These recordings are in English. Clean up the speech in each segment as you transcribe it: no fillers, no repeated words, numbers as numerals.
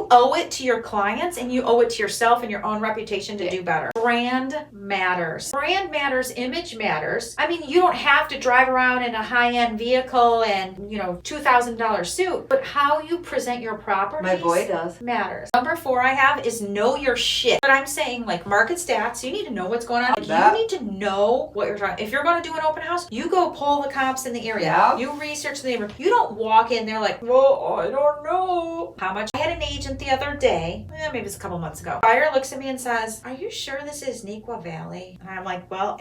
You owe it to your clients and you owe it to yourself and your own reputation to do better. Brand matters. Brand matters, image matters. I mean, you don't have to drive around in a high-end vehicle and, $2,000 suit, but how you present your properties My boy does. matters. Number 4 I have is know your shit. But I'm saying, like, market stats, you need to know what's going on. You need to know what you're trying. If you're going to do an open house, you go pull the comps in the area. Yeah. You research the neighborhood. You don't walk in there like, well, I don't know how much. I had an agent the other day, maybe it's a couple months ago. Buyer looks at me and says, are you sure this is Neuqua Valley? And I'm like, well,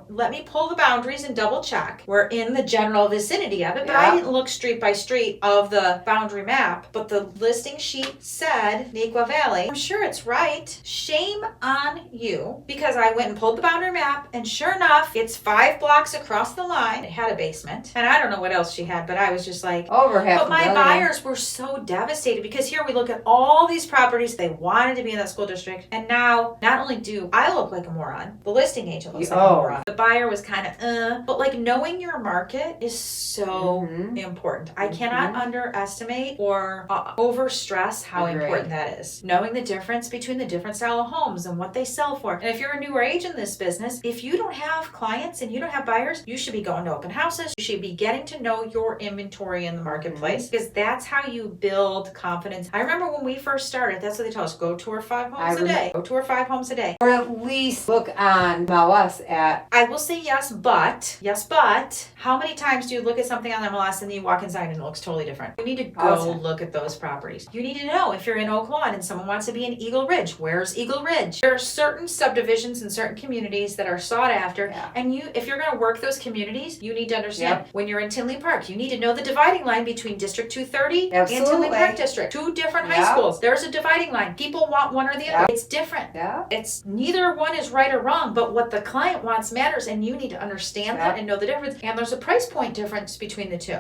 let me pull the boundaries and double check. We're in the general vicinity of it, but I didn't look street by street of the boundary map, but the listing sheet said Neuqua Valley. I'm sure it's right. Shame on you, because I went and pulled the boundary map, and sure enough, it's 5 blocks across the line. It had a basement, and I don't know what else she had, but I was just like, over half. But my buyers were so devastated, because here we look at all these properties they wanted to be in that school district, and now not only do I look like a moron, the listing agent looks like a moron. The buyer was kind of but like knowing your market is so important. I cannot underestimate or overstress how important that is. Knowing the difference between the different style of homes and what they sell for. And if you're a newer age in this business, if you don't have clients and you don't have buyers, you should be going to open houses. You should be getting to know your inventory in the marketplace, because that's how you build confidence. I remember when we first started, that's what they told us: go tour 5 homes a day. Go tour 5 homes a day. Or at least look on MLS at. I will say yes, but how many times do you look at something on MLS and then you walk inside and it looks totally different? You need to go look at those properties. You need to know if you're in Oak Lawn and someone wants to be in Eagle Ridge. Where's Eagle Ridge? There are certain subdivisions and certain communities that are sought after. And if you're going to work those communities, you need to understand when you're in Tinley Park, you need to know the dividing line between District 230 and Tinley Park District. 2 different high schools. There's a dividing line. People want one or the other. It's different. It's neither one is right or wrong, but what the client wants matters, and you need to understand that and know the difference. And there's a price point difference between the two.